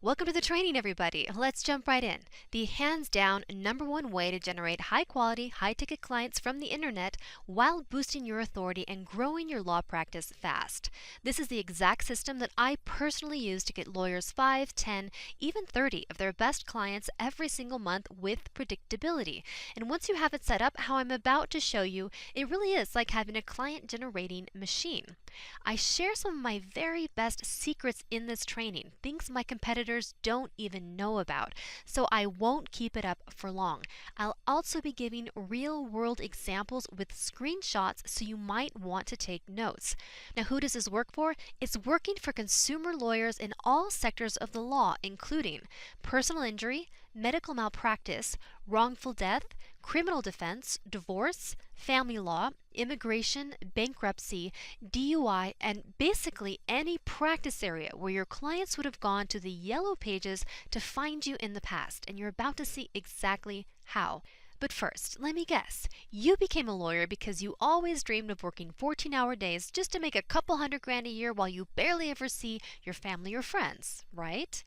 Welcome to the training, everybody. Let's jump right in. The hands down #1 way to generate high quality, high ticket clients from the internet while boosting your authority and growing your law practice fast. This is the exact system that I personally use to get lawyers 5, 10, even 30 of their best clients every single month with predictability. And once you have it set up how I'm about to show you, it really is like having a client generating machine. I share some of my very best secrets in this training, things my competitors don't even know about, so I won't keep it up for long. I'll also be giving real-world examples with screenshots so you might want to take notes. Now, who does this work for? It's working for consumer lawyers in all sectors of the law, including personal injury, medical malpractice, wrongful death, criminal defense, divorce, family law, immigration, bankruptcy, DUI, and basically any practice area where your clients would have gone to the yellow pages to find you in the past, and you're about to see exactly how. But first, let me guess, you became a lawyer because you always dreamed of working 14-hour days just to make a couple $100,000 a year while you barely ever see your family or friends, right?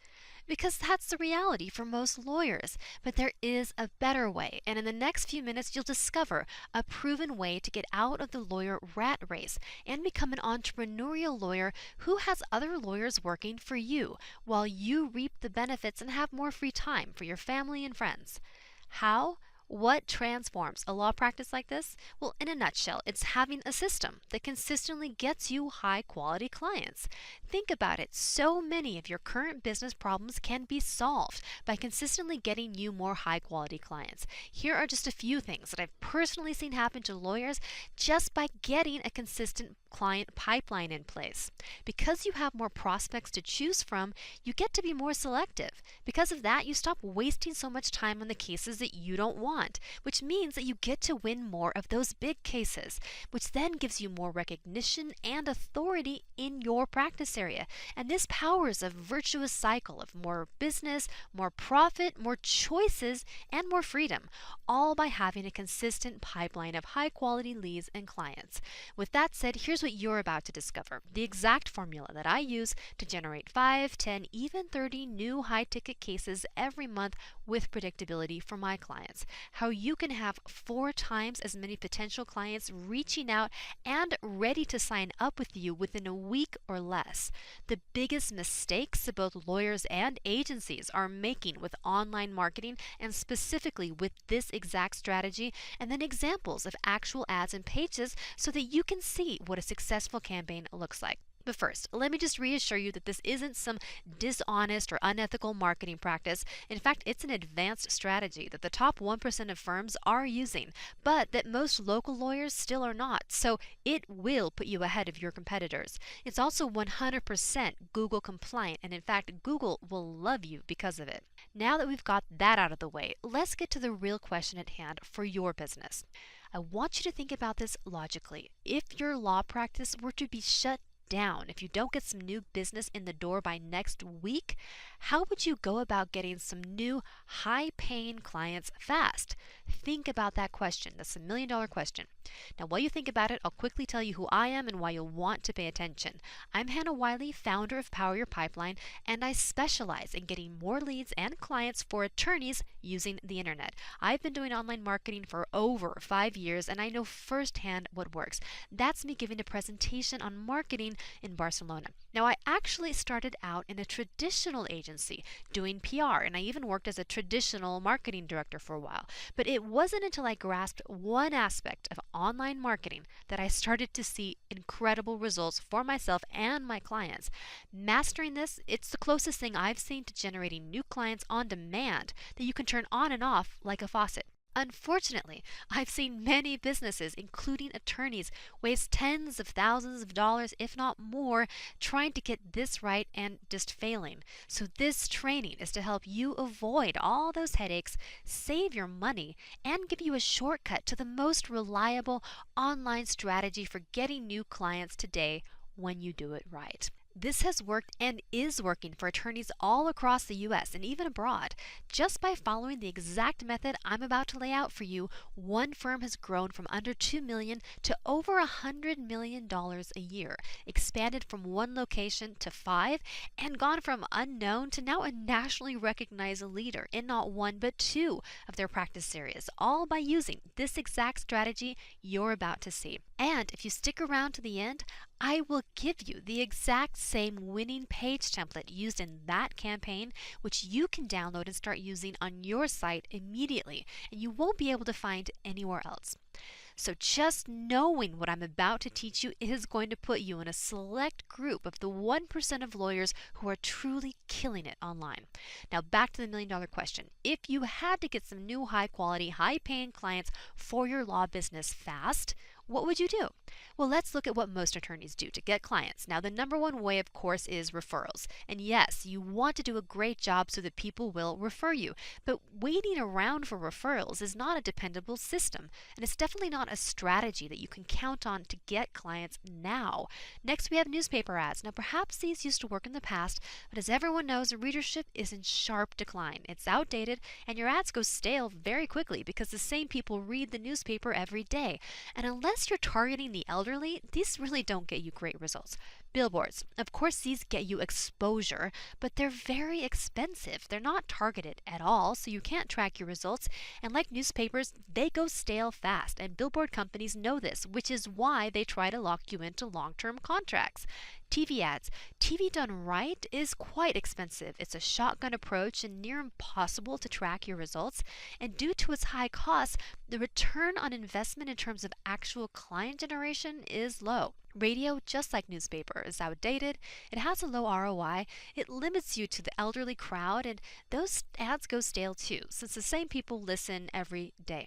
Because that's the reality for most lawyers. But there is a better way, and in the next few minutes you'll discover a proven way to get out of the lawyer rat race and become an entrepreneurial lawyer who has other lawyers working for you while you reap the benefits and have more free time for your family and friends. How? What transforms a law practice like this? Well, in a nutshell, it's having a system that consistently gets you high quality clients. Think about it. So many of your current business problems can be solved by consistently getting you more high quality clients. Here are just a few things that I've personally seen happen to lawyers just by getting a consistent client pipeline in place. Because you have more prospects to choose from, you get to be more selective. Because of that, you stop wasting so much time on the cases that you don't want, which means that you get to win more of those big cases, which then gives you more recognition and authority in your practice area. And this powers a virtuous cycle of more business, more profit, more choices, and more freedom, all by having a consistent pipeline of high quality leads and clients. With that said, here's what you're about to discover: the exact formula that I use to generate 5, 10, even 30 new high ticket cases every month with predictability for my clients. How you can have 4 times as many potential clients reaching out and ready to sign up with you within a week or less. The biggest mistakes that both lawyers and agencies are making with online marketing, and specifically with this exact strategy, and then examples of actual ads and pages so that you can see what a successful campaign looks like. But first, let me just reassure you that this isn't some dishonest or unethical marketing practice. In fact, it's an advanced strategy that the top 1% of firms are using, but that most local lawyers still are not. So it will put you ahead of your competitors. It's also 100% Google compliant, and in fact, Google will love you because of it. Now that we've got that out of the way, let's get to the real question at hand for your business. I want you to think about this logically. If your law practice were to be shut down, if you don't get some new business in the door by next week, how would you go about getting some new high-paying clients fast? Think about that question. That's a $1,000,000 question. Now, while you think about it, I'll quickly tell you who I am and why you'll want to pay attention. I'm Hannah Wiley, founder of Power Your Pipeline, and I specialize in getting more leads and clients for attorneys using the internet. I've been doing online marketing for over 5 years, and I know firsthand what works. That's me giving a presentation on marketing in Barcelona. Now, I actually started out in a traditional agency doing PR, and I even worked as a traditional marketing director for a while. But it wasn't until I grasped one aspect of online marketing that I started to see incredible results for myself and my clients. Mastering this, it's the closest thing I've seen to generating new clients on demand that you can turn on and off like a faucet. Unfortunately, I've seen many businesses, including attorneys, waste tens of thousands of dollars, if not more, trying to get this right and just failing. So this training is to help you avoid all those headaches, save your money, and give you a shortcut to the most reliable online strategy for getting new clients today when you do it right. This has worked and is working for attorneys all across the US and even abroad. Just by following the exact method I'm about to lay out for you, one firm has grown from under $2 million to over $100 million a year, expanded from one location to five, and gone from unknown to now a nationally recognized leader in not one but two of their practice areas, all by using this exact strategy you're about to see. And if you stick around to the end, I will give you the exact same winning page template used in that campaign, which you can download and start using on your site immediately, and you won't be able to find anywhere else. So just knowing what I'm about to teach you is going to put you in a select group of the 1% of lawyers who are truly killing it online. Now back to the $1 million question. If you had to get some new high quality, high paying clients for your law business fast, what would you do? Well, let's look at what most attorneys do to get clients. Now, the number one way, of course, is referrals. And yes, you want to do a great job so that people will refer you. But waiting around for referrals is not a dependable system. And it's definitely not a strategy that you can count on to get clients now. Next, we have newspaper ads. Now, perhaps these used to work in the past, but as everyone knows, readership is in sharp decline. It's outdated, and your ads go stale very quickly because the same people read the newspaper every day. And unless you're targeting the elderly, these really don't get you great results. Billboards, of course, these get you exposure, but they're very expensive. They're not targeted at all, so you can't track your results. And like newspapers, they go stale fast, and billboard companies know this, which is why they try to lock you into long-term contracts. TV ads. TV done right is quite expensive. It's a shotgun approach and near impossible to track your results. And due to its high costs, the return on investment in terms of actual client generation is low. Radio, just like newspaper, is outdated. It has a low ROI. It limits you to the elderly crowd, and those ads go stale too, since the same people listen every day.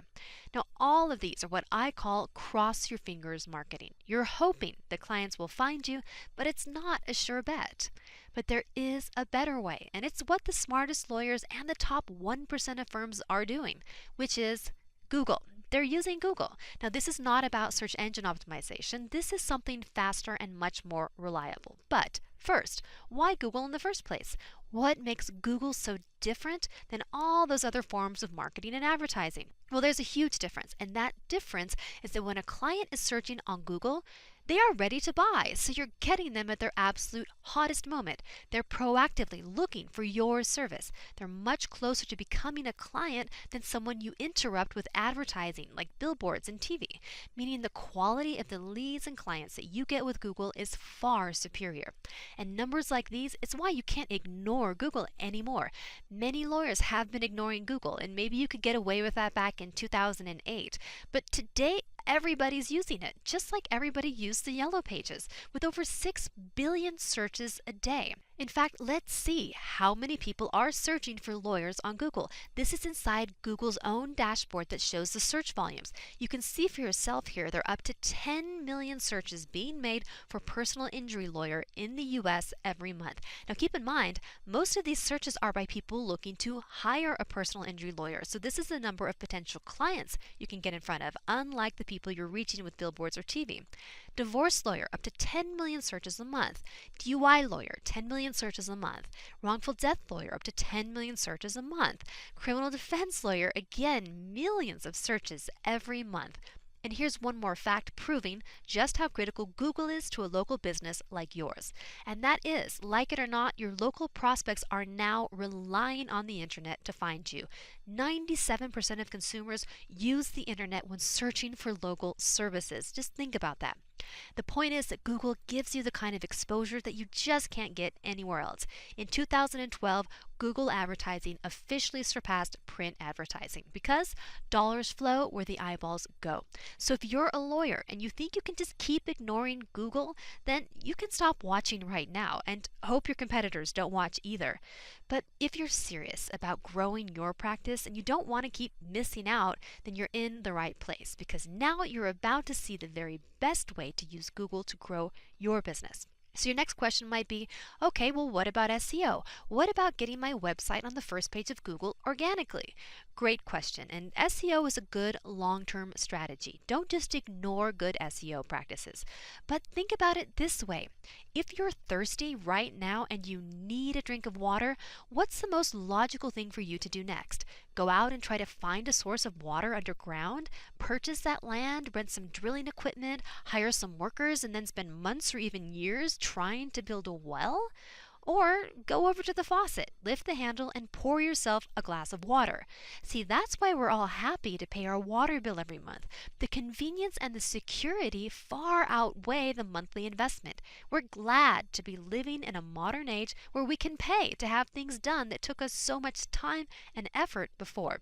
Now, all of these are what I call cross your fingers marketing. You're hoping that clients will find you, but it's not a sure bet. But there is a better way, and it's what the smartest lawyers and the top 1% of firms are doing, which is Google. They're using Google. Now, this is not about search engine optimization. This is something faster and much more reliable. But first, why Google in the first place? What makes Google so different than all those other forms of marketing and advertising? Well, there's a huge difference, and that difference is that when a client is searching on Google, they are ready to buy, so you're getting them at their absolute hottest moment. They're proactively looking for your service. They're much closer to becoming a client than someone you interrupt with advertising like billboards and TV, meaning the quality of the leads and clients that you get with Google is far superior. And numbers like these, it's why you can't ignore Google anymore. Many lawyers have been ignoring Google, and maybe you could get away with that back in 2008. But today, everybody's using it, just like everybody used the Yellow Pages, with over 6 billion searches a day. In fact, let's see how many people are searching for lawyers on Google. This is inside Google's own dashboard that shows the search volumes. You can see for yourself here, there are up to 10 million searches being made for personal injury lawyer in the US every month. Now keep in mind, most of these searches are by people looking to hire a personal injury lawyer. So this is the number of potential clients you can get in front of, unlike the people you're reaching with billboards or TV. Divorce lawyer, up to 10 million searches a month. DUI lawyer, 10 million searches a month. Wrongful death lawyer, up to 10 million searches a month. Criminal defense lawyer, again, millions of searches every month. And here's one more fact proving just how critical Google is to a local business like yours. And that is, like it or not, your local prospects are now relying on the internet to find you. 97% of consumers use the internet when searching for local services. Just think about that. The point is that Google gives you the kind of exposure that you just can't get anywhere else. In 2012, Google advertising officially surpassed print advertising because dollars flow where the eyeballs go. So if you're a lawyer and you think you can just keep ignoring Google, then you can stop watching right now and hope your competitors don't watch either. But if you're serious about growing your practice and you don't want to keep missing out, then you're in the right place because now you're about to see the very best way to use Google to grow your business. So your next question might be, okay, well, what about SEO? What about getting my website on the first page of Google organically? Great question. And SEO is a good long-term strategy. Don't just ignore good SEO practices, but think about it this way. If you're thirsty right now and you need a drink of water, what's the most logical thing for you to do next? Go out and try to find a source of water underground, purchase that land, rent some drilling equipment, hire some workers, and then spend months or even years trying to build a well? Or go over to the faucet, lift the handle, and pour yourself a glass of water. See, that's why we're all happy to pay our water bill every month. The convenience and the security far outweigh the monthly investment. We're glad to be living in a modern age where we can pay to have things done that took us so much time and effort before.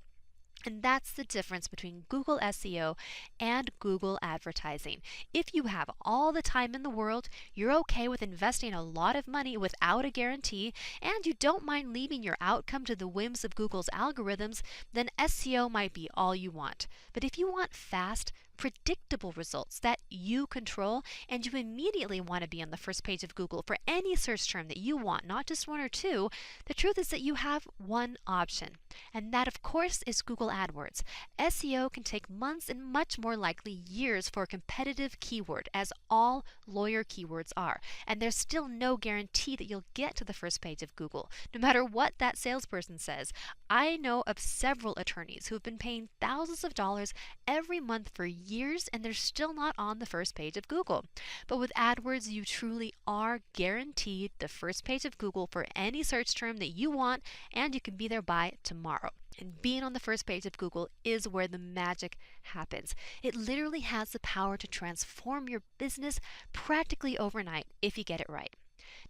And that's the difference between Google SEO and Google advertising. If you have all the time in the world, you're okay with investing a lot of money without a guarantee, and you don't mind leaving your outcome to the whims of Google's algorithms, then SEO might be all you want. But if you want fast, predictable results that you control, and you immediately want to be on the first page of Google for any search term that you want, not just one or two, the truth is that you have one option. And that, of course, is Google AdWords. SEO can take months and much more likely years for a competitive keyword, as all lawyer keywords are. And there's still no guarantee that you'll get to the first page of Google, no matter what that salesperson says. I know of several attorneys who have been paying thousands of dollars every month for years, and they're still not on the first page of Google. But with AdWords, you truly are guaranteed the first page of Google for any search term that you want, and you can be there by tomorrow. And being on the first page of Google is where the magic happens. It literally has the power to transform your business practically overnight if you get it right.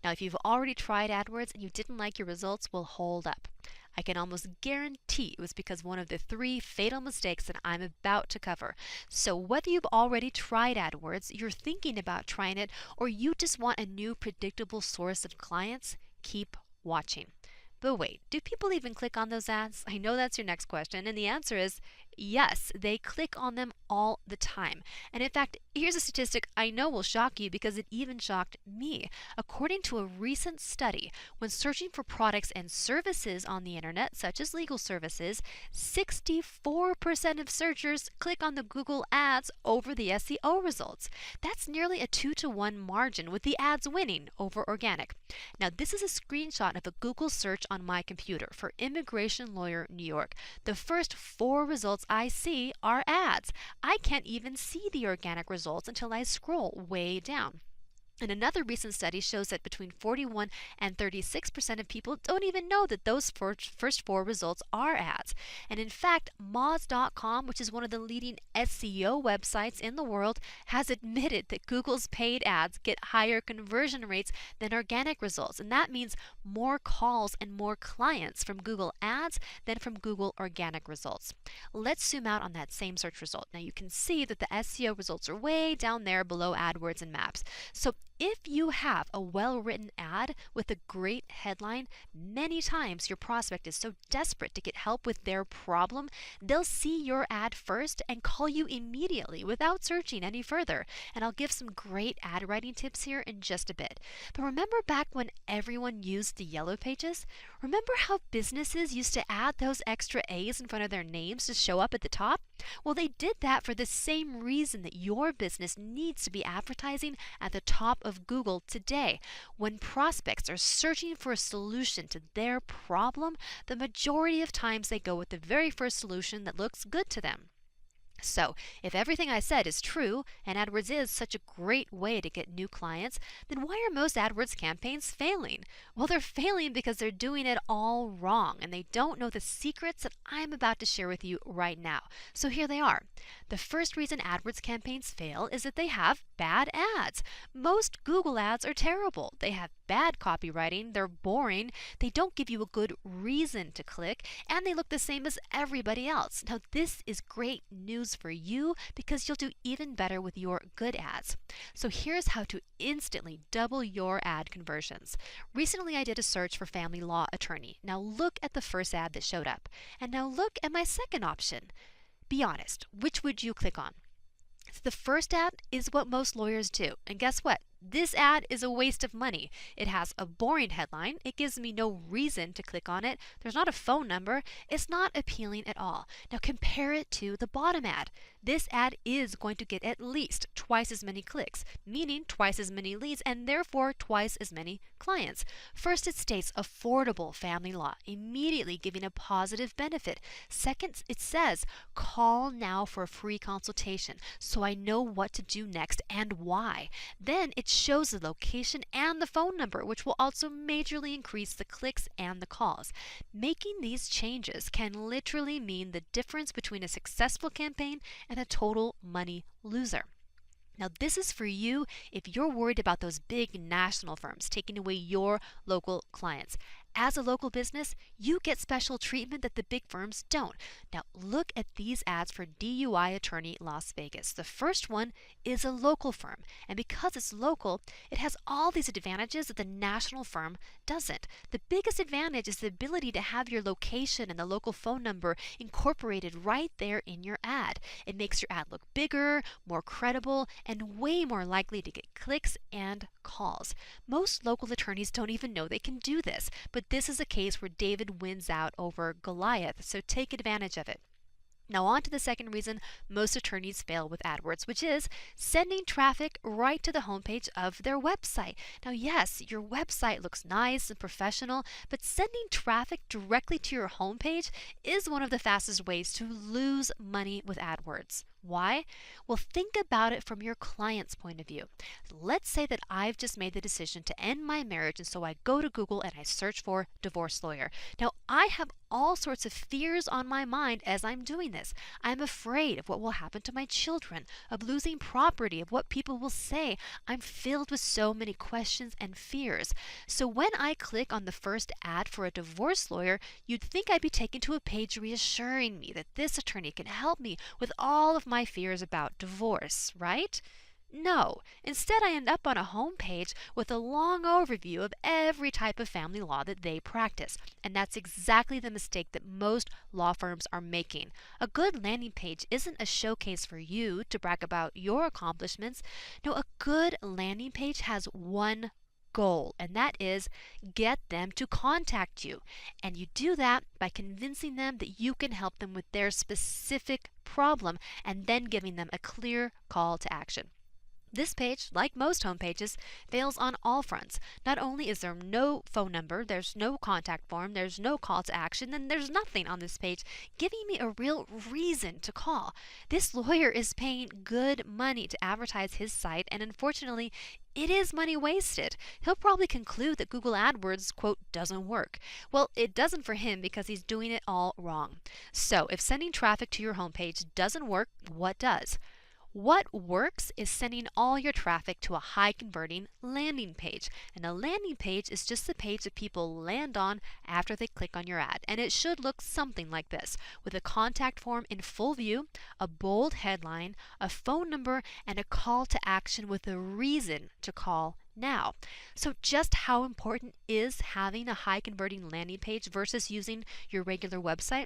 Now, if you've already tried AdWords and you didn't like your results, well, hold up. I can almost guarantee it was because one of the 3 fatal mistakes that I'm about to cover. So whether you've already tried AdWords, you're thinking about trying it, or you just want a new predictable source of clients, keep watching. But wait, do people even click on those ads? I know that's your next question, and the answer is yes, they click on them all the time. And in fact, here's a statistic I know will shock you because it even shocked me. According to a recent study, when searching for products and services on the internet, such as legal services, 64% of searchers click on the Google ads over the SEO results. That's nearly a 2-to-1 margin, with the ads winning over organic. Now, this is a screenshot of a Google search on my computer for immigration lawyer New York. The first 4 results I see are ads. I can't even see the organic results until I scroll way down. And another recent study shows that between 41 and 36% of people don't even know that those first 4 results are ads. And in fact, Moz.com, which is one of the leading SEO websites in the world, has admitted that Google's paid ads get higher conversion rates than organic results. And that means more calls and more clients from Google ads than from Google organic results. Let's zoom out on that same search result. Now you can see that the SEO results are way down there below AdWords and Maps. So if you have a well-written ad with a great headline, many times your prospect is so desperate to get help with their problem, they'll see your ad first and call you immediately without searching any further. And I'll give some great ad writing tips here in just a bit. But remember back when everyone used the yellow pages? Remember how businesses used to add those extra A's in front of their names to show up at the top? Well, they did that for the same reason that your business needs to be advertising at the top of Google today. When prospects are searching for a solution to their problem, the majority of times they go with the very first solution that looks good to them. So, if everything I said is true, and AdWords is such a great way to get new clients, then why are most AdWords campaigns failing? Well, they're failing because they're doing it all wrong, and they don't know the secrets that I'm about to share with you right now. So here they are. The first reason AdWords campaigns fail is that they have bad ads. Most Google ads are terrible. They have bad copywriting, they're boring, they don't give you a good reason to click, and they look the same as everybody else. Now, this is great news for you because you'll do even better with your good ads. So here's how to instantly double your ad conversions. Recently, I did a search for family law attorney. Now look at the first ad that showed up. And now look at my second option. Be honest, which would you click on? The first ad is what most lawyers do. And guess what? This ad is a waste of money. It has a boring headline. It gives me no reason to click on it. There's not a phone number. It's not appealing at all. Now compare it to the bottom ad. This ad is going to get at least twice as many clicks, meaning twice as many leads, and therefore twice as many clients. First, it states affordable family law, immediately giving a positive benefit. Second, it says call now for a free consultation, so I know what to do next and why. Then it shows the location and the phone number, which will also majorly increase the clicks and the calls. Making these changes can literally mean the difference between a successful campaign and a total money loser. Now, this is for you if you're worried about those big national firms taking away your local clients. As a local business, you get special treatment that the big firms don't. Now, look at these ads for DUI Attorney Las Vegas. The first one is a local firm, and because it's local, it has all these advantages that the national firm doesn't. The biggest advantage is the ability to have your location and the local phone number incorporated right there in your ad. It makes your ad look bigger, more credible, and way more likely to get clicks and calls. Most local attorneys don't even know they can do this, but this is a case where David wins out over Goliath, so take advantage of it. Now on to the second reason most attorneys fail with AdWords, which is sending traffic right to the homepage of their website. Now yes, your website looks nice and professional, but sending traffic directly to your homepage is one of the fastest ways to lose money with AdWords. Why? Well, think about it from your client's point of view. Let's say that I've just made the decision to end my marriage, and so I go to Google and I search for divorce lawyer. Now, I have all sorts of fears on my mind as I'm doing this. I'm afraid of what will happen to my children, of losing property, of what people will say. I'm filled with so many questions and fears. So when I click on the first ad for a divorce lawyer, you'd think I'd be taken to a page reassuring me that this attorney can help me with all of my fears about divorce, right? No. Instead, I end up on a home page with a long overview of every type of family law that they practice. And that's exactly the mistake that most law firms are making. A good landing page isn't a showcase for you to brag about your accomplishments. No, a good landing page has one goal, and that is get them to contact you. And you do that by convincing them that you can help them with their specific problem and then giving them a clear call to action. This page, like most home pages, fails on all fronts. Not only is there no phone number, there's no contact form, there's no call to action, and there's nothing on this page giving me a real reason to call. This lawyer is paying good money to advertise his site, and unfortunately, it is money wasted. He'll probably conclude that Google AdWords, quote, doesn't work. Well, it doesn't for him because he's doing it all wrong. So if sending traffic to your homepage doesn't work, what does? What works is sending all your traffic to a high converting landing page. And a landing page is just the page that people land on after they click on your ad. And it should look something like this, with a contact form in full view, a bold headline, a phone number, and a call to action with a reason to call now. So just how important is having a high converting landing page versus using your regular website?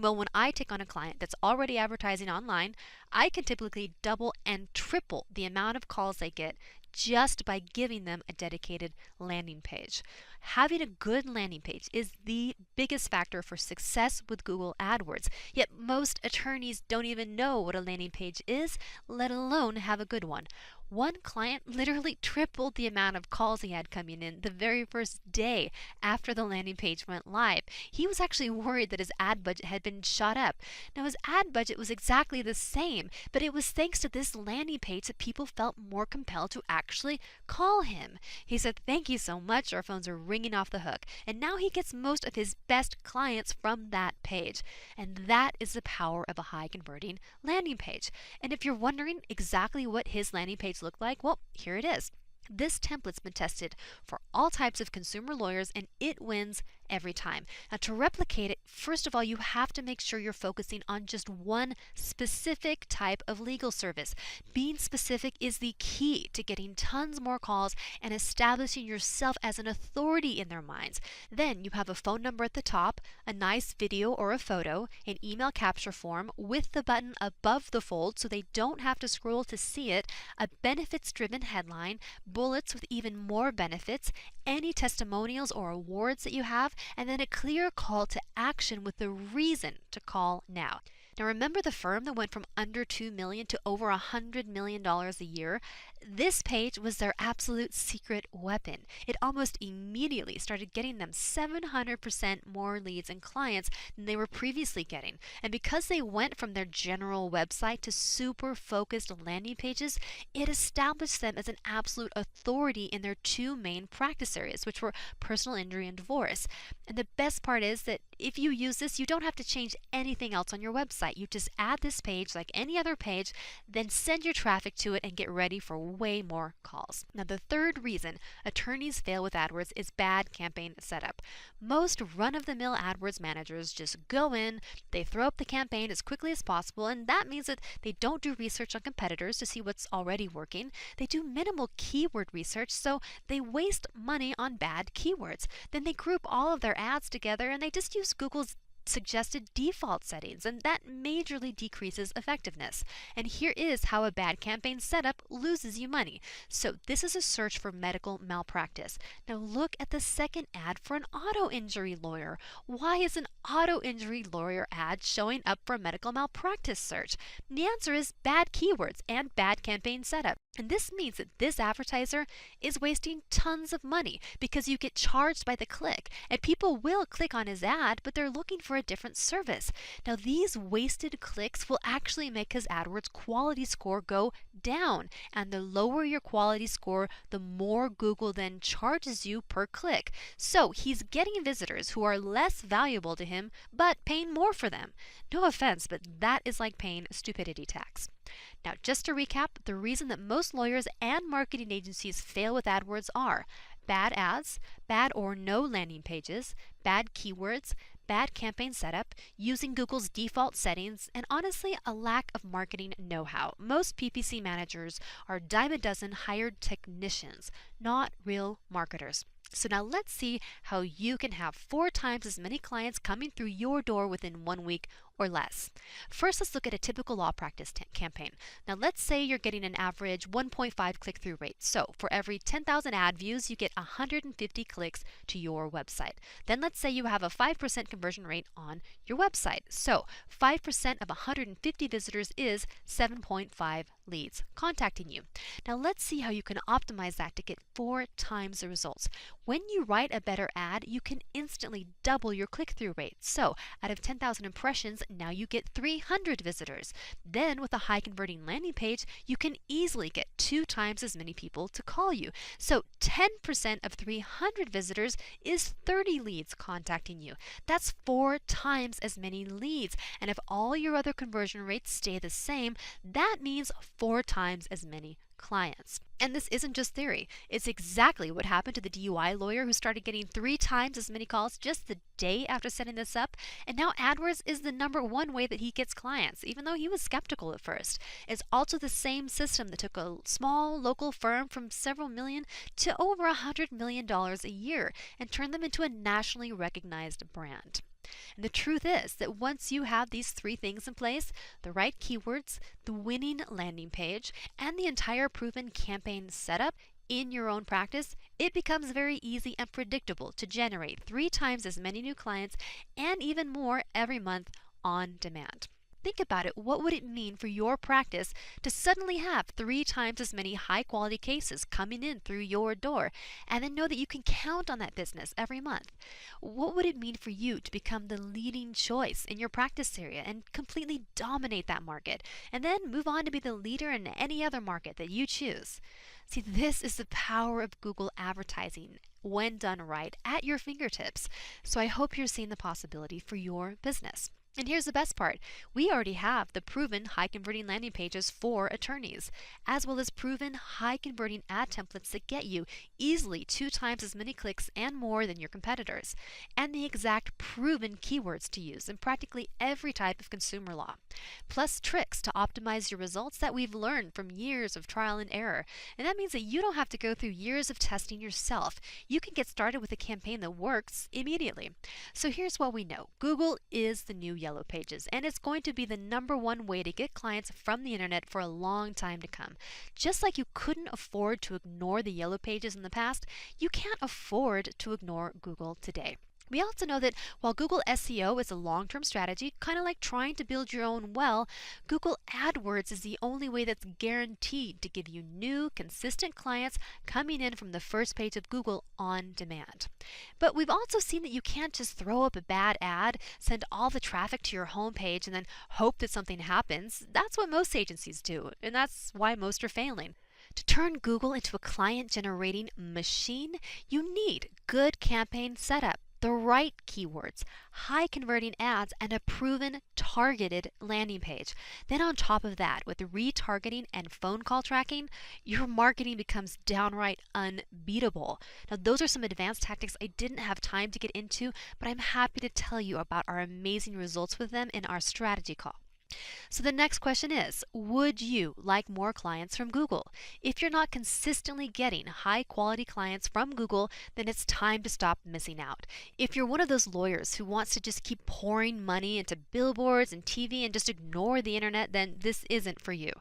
Well, when I take on a client that's already advertising online, I can typically double and triple the amount of calls they get just by giving them a dedicated landing page. Having a good landing page is the biggest factor for success with Google AdWords, yet most attorneys don't even know what a landing page is, let alone have a good one. One client literally tripled the amount of calls he had coming in the very first day after the landing page went live. He was actually worried that his ad budget had been shot up. Now, his ad budget was exactly the same, but it was thanks to this landing page that people felt more compelled to actually call him. He said, "Thank you so much, our phones are ringing off the hook." And now he gets most of his best clients from that page. And that is the power of a high converting landing page. And if you're wondering exactly what his landing page look like, well, here it is. This template's been tested for all types of consumer lawyers, and it wins every time. Now, to replicate it, first of all, you have to make sure you're focusing on just one specific type of legal service. Being specific is the key to getting tons more calls and establishing yourself as an authority in their minds. Then you have a phone number at the top, a nice video or a photo, an email capture form with the button above the fold so they don't have to scroll to see it, a benefits-driven headline, bullets with even more benefits, any testimonials or awards that you have, and then a clear call to action with the reason to call now. Now remember the firm that went from under $2 million to over $100 million a year? This page was their absolute secret weapon. It almost immediately started getting them 700% more leads and clients than they were previously getting. And because they went from their general website to super focused landing pages, it established them as an absolute authority in their two main practice areas, which were personal injury and divorce. And the best part is that if you use this, you don't have to change anything else on your website. You just add this page like any other page, then send your traffic to it and get ready for way more calls. Now, the third reason attorneys fail with AdWords is bad campaign setup. Most run-of-the-mill AdWords managers just go in, they throw up the campaign as quickly as possible, and that means that they don't do research on competitors to see what's already working. They do minimal keyword research, so they waste money on bad keywords. Then they group all of their ads together and they just use Google's suggested default settings, and that majorly decreases effectiveness. And here is how a bad campaign setup loses you money. So this is a search for medical malpractice. Now look at the second ad for an auto injury lawyer. Why is an auto injury lawyer ad showing up for a medical malpractice search? And the answer is bad keywords and bad campaign setup. And this means that this advertiser is wasting tons of money because you get charged by the click, and people will click on his ad, but they're looking for a different service. Now, these wasted clicks will actually make his AdWords quality score go down, and the lower your quality score, the more Google then charges you per click. So he's getting visitors who are less valuable to him, but paying more for them. No offense, but that is like paying a stupidity tax. Now, just to recap, the reason that most lawyers and marketing agencies fail with AdWords are bad ads, bad or no landing pages, bad keywords, bad campaign setup, using Google's default settings, and honestly, a lack of marketing know-how. Most PPC managers are dime a dozen hired technicians, not real marketers. So now let's see how you can have 4 times as many clients coming through your door within 1 week or less. First, let's look at a typical law practice campaign. Now let's say you're getting an average 1.5 click-through rate. So for every 10,000 ad views, you get 150 clicks to your website. Then let's say you have a 5% conversion rate on your website. So 5% of 150 visitors is 7.5 leads contacting you. Now let's see how you can optimize that to get 4 times the results. When you write a better ad, you can instantly double your click-through rate. So out of 10,000 impressions, now you get 300 visitors. Then with a high converting landing page, you can easily get 2 times as many people to call you. So 10% of 300 visitors is 30 leads contacting you. That's 4 times as many leads. And if all your other conversion rates stay the same, that means 4 times as many clients. And this isn't just theory. It's exactly what happened to the DUI lawyer who started getting 3 times as many calls just the day after setting this up. And now AdWords is the #1 way that he gets clients, even though he was skeptical at first. It's also the same system that took a small local firm from several million to over $100 million a year and turned them into a nationally recognized brand. And the truth is that once you have these 3 things in place, the right keywords, the winning landing page, and the entire proven campaign setup in your own practice, it becomes very easy and predictable to generate 3 times as many new clients and even more every month on demand. Think about it. What would it mean for your practice to suddenly have 3 times as many high-quality cases coming in through your door, and then know that you can count on that business every month? What would it mean for you to become the leading choice in your practice area and completely dominate that market, and then move on to be the leader in any other market that you choose? See, this is the power of Google advertising when done right at your fingertips. So I hope you're seeing the possibility for your business. And here's the best part. We already have the proven high converting landing pages for attorneys, as well as proven high converting ad templates that get you easily 2 times as many clicks and more than your competitors, and the exact proven keywords to use in practically every type of consumer law, plus tricks to optimize your results that we've learned from years of trial and error. And that means that you don't have to go through years of testing yourself. You can get started with a campaign that works immediately. So here's what we know. Google is the new Yellow Pages, and it's going to be the #1 way to get clients from the internet for a long time to come. Just like you couldn't afford to ignore the Yellow Pages in the past, you can't afford to ignore Google today. We also know that while Google SEO is a long-term strategy, kind of like trying to build your own well, Google AdWords is the only way that's guaranteed to give you new, consistent clients coming in from the first page of Google on demand. But we've also seen that you can't just throw up a bad ad, send all the traffic to your homepage, and then hope that something happens. That's what most agencies do, and that's why most are failing. To turn Google into a client-generating machine, you need good campaign setup, the right keywords, high converting ads, and a proven targeted landing page. Then on top of that, with retargeting and phone call tracking, your marketing becomes downright unbeatable. Now, those are some advanced tactics I didn't have time to get into, but I'm happy to tell you about our amazing results with them in our strategy call. So the next question is, would you like more clients from Google? If you're not consistently getting high quality clients from Google, then it's time to stop missing out. If you're one of those lawyers who wants to just keep pouring money into billboards and TV and just ignore the internet, then this isn't for you.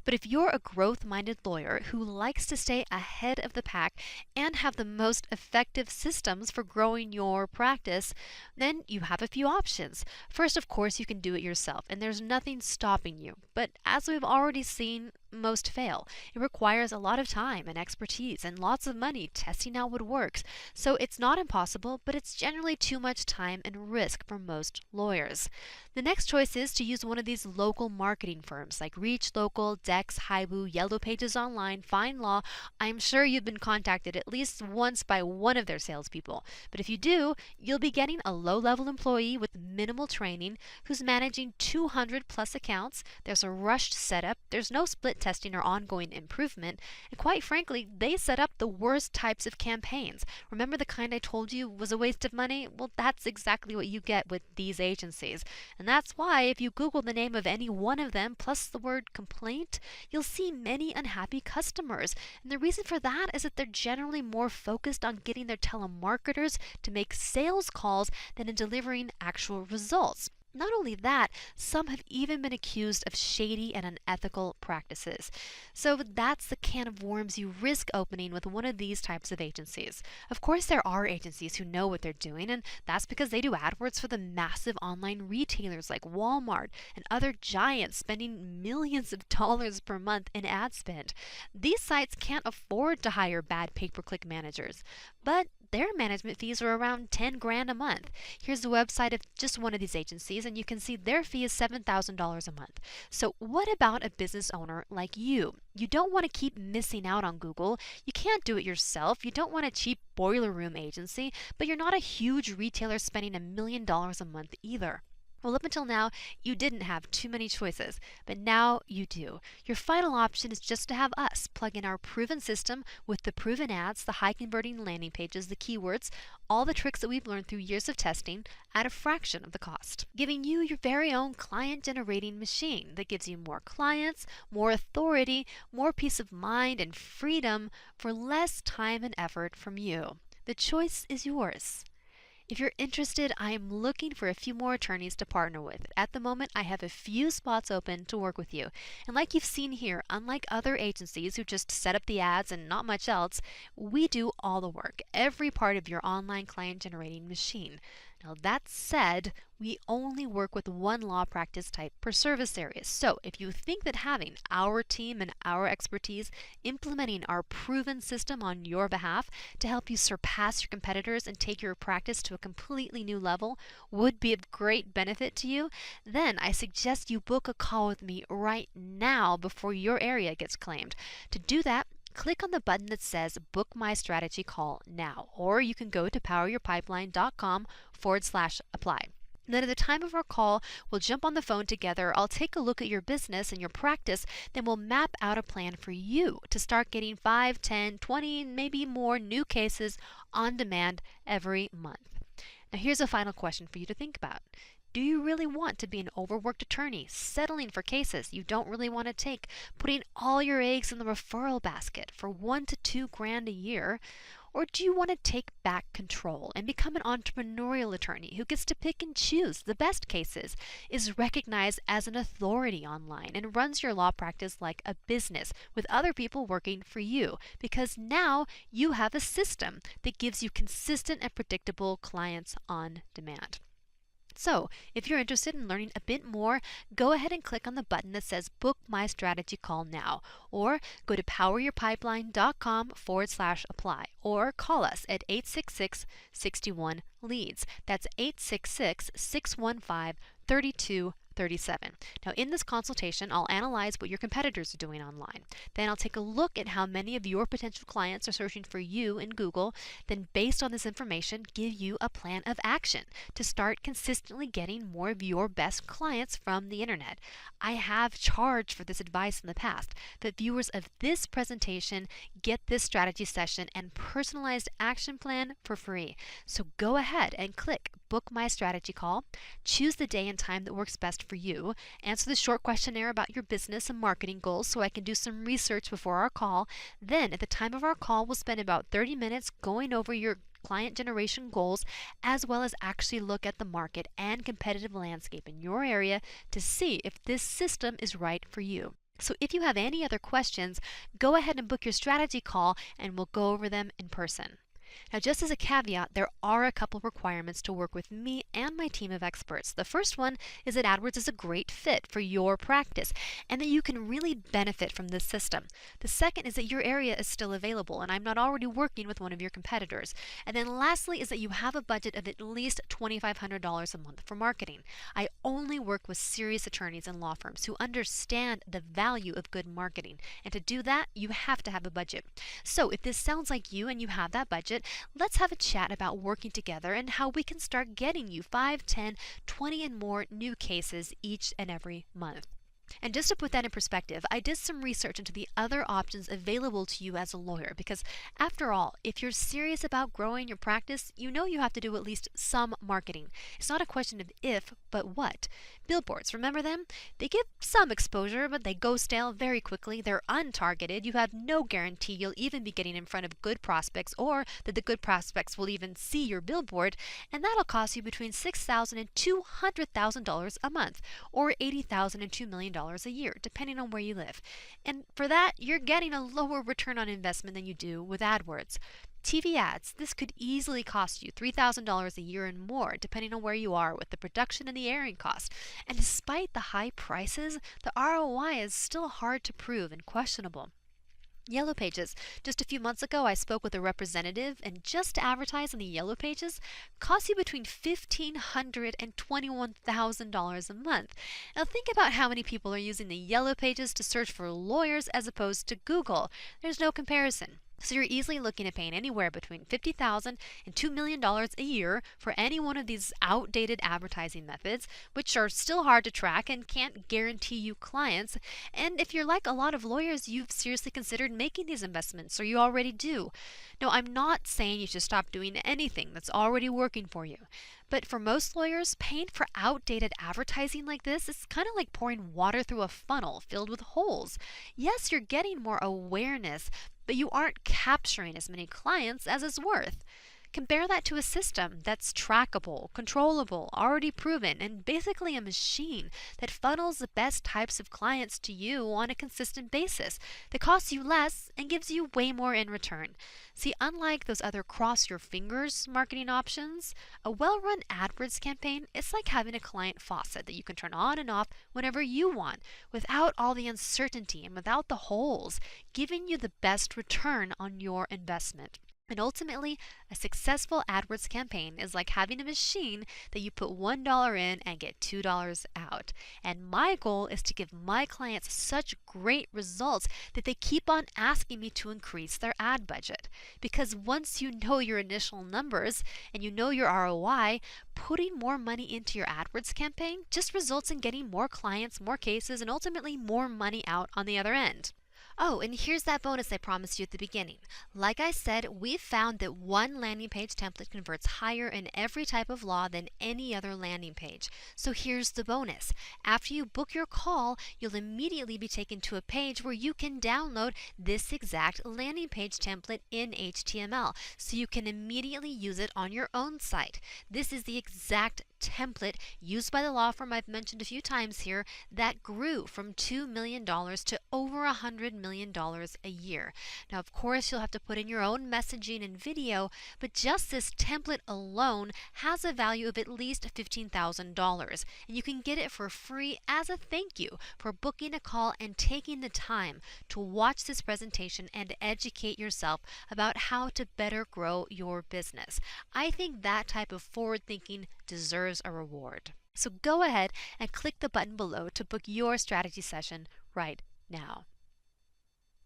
But if you're a growth-minded lawyer who likes to stay ahead of the pack and have the most effective systems for growing your practice, then you have a few options. First, of course, you can do it yourself, and there's nothing stopping you. But as we've already seen, most fail. It requires a lot of time and expertise and lots of money testing out what works. So it's not impossible, but it's generally too much time and risk for most lawyers. The next choice is to use one of these local marketing firms like Reach Local, Dex, Haibu, Yellow Pages Online, FindLaw. I'm sure you've been contacted at least once by one of their salespeople. But if you do, you'll be getting a low-level employee with minimal training who's managing 200 plus accounts. There's a rushed setup. There's no split testing or ongoing improvement. And quite frankly, they set up the worst types of campaigns. Remember the kind I told you was a waste of money? Well, that's exactly what you get with these agencies. And that's why if you Google the name of any one of them plus the word complaint, you'll see many unhappy customers. And the reason for that is that they're generally more focused on getting their telemarketers to make sales calls than in delivering actual results. Not only that, some have even been accused of shady and unethical practices. So that's the can of worms you risk opening with one of these types of agencies. Of course, there are agencies who know what they're doing, and that's because they do AdWords for the massive online retailers like Walmart and other giants spending millions of dollars per month in ad spend. These sites can't afford to hire bad pay-per-click managers, but their management fees are around 10 grand a month. Here's the website of just one of these agencies, and you can see their fee is $7,000 a month. So what about a business owner like you? You don't want to keep missing out on Google. You can't do it yourself. You don't want a cheap boiler room agency, but you're not a huge retailer spending $1 million a month either. Well, up until now, you didn't have too many choices, but now you do. Your final option is just to have us plug in our proven system with the proven ads, the high converting landing pages, the keywords, all the tricks that we've learned through years of testing at a fraction of the cost, giving you your very own client generating machine that gives you more clients, more authority, more peace of mind and freedom for less time and effort from you. The choice is yours. If you're interested, I am looking for a few more attorneys to partner with. At the moment, I have a few spots open to work with you. And like you've seen here, unlike other agencies who just set up the ads and not much else, we do all the work, every part of your online client generating machine. Now that said, we only work with one law practice type per service area. So if you think that having our team and our expertise implementing our proven system on your behalf to help you surpass your competitors and take your practice to a completely new level would be of great benefit to you, then I suggest you book a call with me right now before your area gets claimed. To do that, click on the button that says Book My Strategy Call Now, or you can go to poweryourpipeline.com/apply. And then at the time of our call, we'll jump on the phone together. I'll take a look at your business and your practice. Then we'll map out a plan for you to start getting 5, 10, 20, maybe more new cases on demand every month. Now, here's a final question for you to think about. Do you really want to be an overworked attorney, settling for cases you don't really want to take, putting all your eggs in the referral basket for 1 to 2 grand a year? Or do you want to take back control and become an entrepreneurial attorney who gets to pick and choose the best cases, is recognized as an authority online, and runs your law practice like a business with other people working for you? Because now you have a system that gives you consistent and predictable clients on demand. So, if you're interested in learning a bit more, go ahead and click on the button that says Book My Strategy Call Now, or go to poweryourpipeline.com/apply, or call us at 866-61-LEADS. That's 866-615-3237. Now, in this consultation, I'll analyze what your competitors are doing online. Then I'll take a look at how many of your potential clients are searching for you in Google. Then, based on this information, give you a plan of action to start consistently getting more of your best clients from the internet. I have charged for this advice in the past, but viewers of this presentation get this strategy session and personalized action plan for free. So go ahead and click Book My Strategy Call, choose the day and time that works best for you, answer the short questionnaire about your business and marketing goals so I can do some research before our call. Then, at the time of our call, we'll spend about 30 minutes going over your client generation goals, as well as actually look at the market and competitive landscape in your area to see if this system is right for you. So if you have any other questions, go ahead and book your strategy call and we'll go over them in person. Now, just as a caveat, there are a couple requirements to work with me and my team of experts. The first one is that AdWords is a great fit for your practice and that you can really benefit from this system. The second is that your area is still available and I'm not already working with one of your competitors. And then lastly is that you have a budget of at least $2,500 a month for marketing. I only work with serious attorneys and law firms who understand the value of good marketing. And to do that, you have to have a budget. So if this sounds like you and you have that budget, let's have a chat about working together and how we can start getting you 5, 10, 20 and more new cases each and every month. And just to put that in perspective, I did some research into the other options available to you as a lawyer, because after all, if you're serious about growing your practice, you know you have to do at least some marketing. It's not a question of if, but what. Billboards, remember them? They give some exposure, but they go stale very quickly. They're untargeted. You have no guarantee you'll even be getting in front of good prospects, or that the good prospects will even see your billboard, and that'll cost you between $6,000 and $200,000 a month, or $80,000 and $2 million a year, depending on where you live. And for that, you're getting a lower return on investment than you do with AdWords. TV ads, this could easily cost you $3,000 a year and more, depending on where you are with the production and the airing cost. And despite the high prices, the ROI is still hard to prove and questionable. Yellow Pages. Just a few months ago, I spoke with a representative, and just to advertise on the Yellow Pages costs you between $1,500 and $21,000 a month. Now think about how many people are using the Yellow Pages to search for lawyers as opposed to Google. There's no comparison. So you're easily looking at paying anywhere between $50,000 and $2 million a year for any one of these outdated advertising methods, which are still hard to track and can't guarantee you clients. And if you're like a lot of lawyers, you've seriously considered making these investments, or you already do. No, I'm not saying you should stop doing anything that's already working for you. But for most lawyers, paying for outdated advertising like this is kind of like pouring water through a funnel filled with holes. Yes, you're getting more awareness, but you aren't capturing as many clients as it's worth. Compare that to a system that's trackable, controllable, already proven, and basically a machine that funnels the best types of clients to you on a consistent basis, that costs you less and gives you way more in return. See, unlike those other cross your fingers marketing options, a well-run AdWords campaign is like having a client faucet that you can turn on and off whenever you want, without all the uncertainty and without the holes, giving you the best return on your investment. And ultimately, a successful AdWords campaign is like having a machine that you put $1 in and get $2 out. And my goal is to give my clients such great results that they keep on asking me to increase their ad budget. Because once you know your initial numbers and you know your ROI, putting more money into your AdWords campaign just results in getting more clients, more cases, and ultimately more money out on the other end. Oh, and here's that bonus I promised you at the beginning. Like I said, we've found that one landing page template converts higher in every type of law than any other landing page. So here's the bonus. After you book your call, you'll immediately be taken to a page where you can download this exact landing page template in HTML, so you can immediately use it on your own site. This is the exact template used by the law firm I've mentioned a few times here that grew from $2 million to over $100 million a year. Now, of course, you'll have to put in your own messaging and video, but just this template alone has a value of at least $15,000, and you can get it for free as a thank you for booking a call and taking the time to watch this presentation and educate yourself about how to better grow your business. I think that type of forward thinking deserves a reward. So go ahead and click the button below to book your strategy session right now.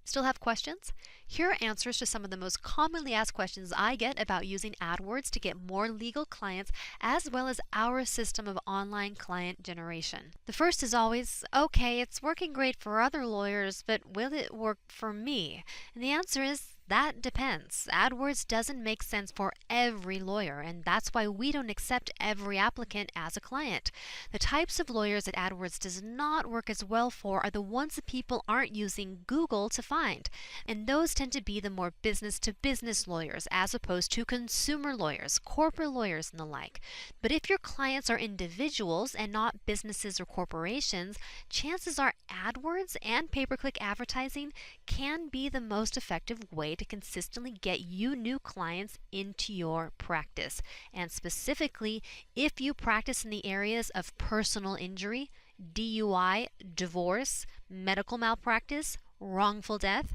Still have questions? Here are answers to some of the most commonly asked questions I get about using AdWords to get more legal clients, as well as our system of online client generation. The first is always, okay, it's working great for other lawyers, but will it work for me? And the answer is, that depends. AdWords doesn't make sense for every lawyer, and that's why we don't accept every applicant as a client. The types of lawyers that AdWords does not work as well for are the ones that people aren't using Google to find, and those tend to be the more business-to-business lawyers as opposed to consumer lawyers, corporate lawyers, and the like. But if your clients are individuals and not businesses or corporations, chances are AdWords and pay-per-click advertising can be the most effective way to consistently get you new clients into your practice. And specifically, if you practice in the areas of personal injury, DUI, divorce, medical malpractice, wrongful death,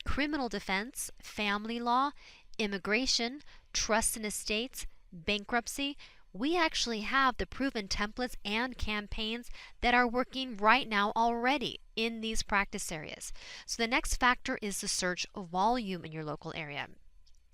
criminal defense, family law, immigration, trusts and estates, bankruptcy, we actually have the proven templates and campaigns that are working right now already in these practice areas. So the next factor is the search volume in your local area.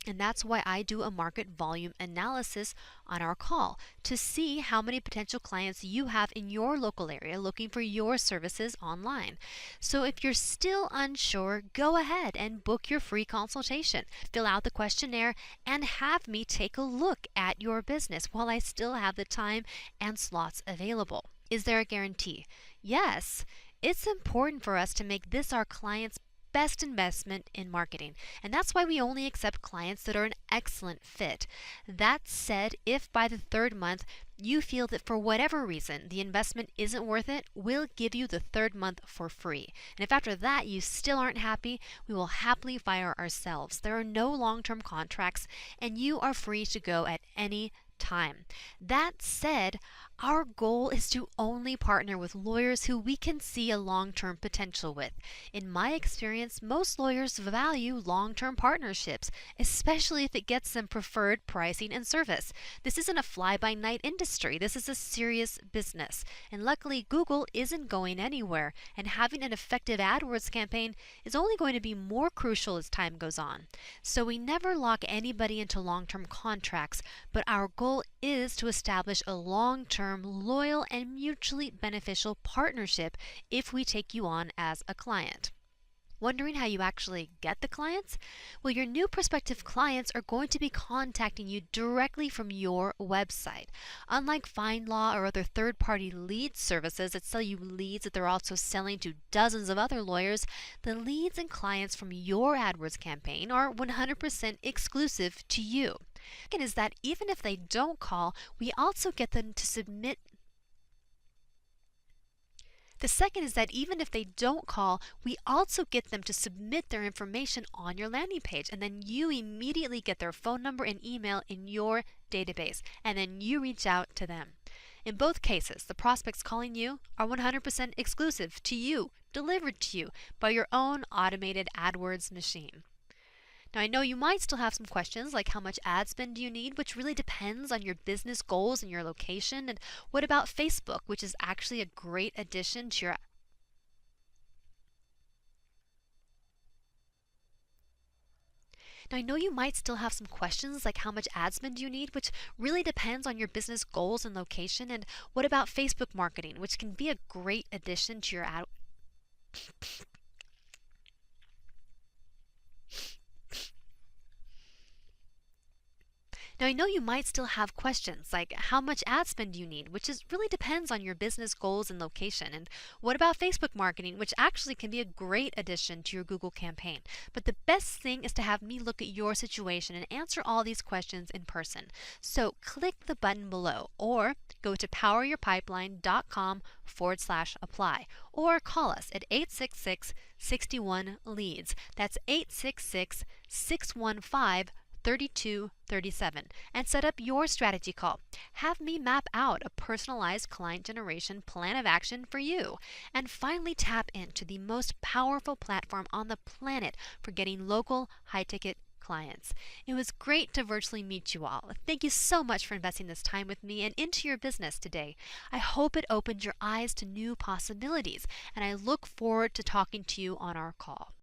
And that's why I do a market volume analysis on our call to see how many potential clients you have in your local area looking for your services online. So if you're still unsure, go ahead and book your free consultation. Fill out the questionnaire and have me take a look at your business while I still have the time and slots available. Is there a guarantee? Yes. It's important for us to make this our client's best investment in marketing, and that's why we only accept clients that are an excellent fit. That said, if by the third month you feel that for whatever reason the investment isn't worth it, we'll give you the third month for free. And if after that you still aren't happy, we will happily fire ourselves. There are no long-term contracts, and you are free to go at any time. That said, our goal is to only partner with lawyers who we can see a long-term potential with. In my experience, most lawyers value long-term partnerships, especially if it gets them preferred pricing and service. This isn't a fly-by-night industry. This is a serious business. And luckily, Google isn't going anywhere, and having an effective AdWords campaign is only going to be more crucial as time goes on. So we never lock anybody into long-term contracts, but our goal is to establish a long-term, loyal, and mutually beneficial partnership if we take you on as a client. Wondering how you actually get the clients? Well, your new prospective clients are going to be contacting you directly from your website. Unlike FindLaw or other third-party lead services that sell you leads that they're also selling to dozens of other lawyers, the leads and clients from your AdWords campaign are 100% exclusive to you. Second is that even if they don't call, we also get them to submit The second is that even if they don't call, we also get them to submit their information on your landing page, and then you immediately get their phone number and email in your database, and then you reach out to them. In both cases, the prospects calling you are 100% exclusive to you, delivered to you by your own automated AdWords machine. Now, I know you might still have some questions like how much ad spend do you need, which really depends on your business goals and your location. And what about Facebook, which is actually a great addition to your Now, I know you might still have some questions like how much ad spend do you need, which really depends on your business goals and location. And what about Facebook marketing, which can be a great addition to your ad Now, I know you might still have questions like how much ad spend do you need, which is really depends on your business goals and location. And what about Facebook marketing, which actually can be a great addition to your Google campaign. But the best thing is to have me look at your situation and answer all these questions in person. So click the button below or go to poweryourpipeline.com/apply or call us at 866-61-LEADS. That's 866-615-3237 and set up your strategy call. Have me map out a personalized client generation plan of action for you. And finally, tap into the most powerful platform on the planet for getting local high ticket clients. It was great to virtually meet you all. Thank you so much for investing this time with me and into your business today. I hope it opened your eyes to new possibilities, and I look forward to talking to you on our call.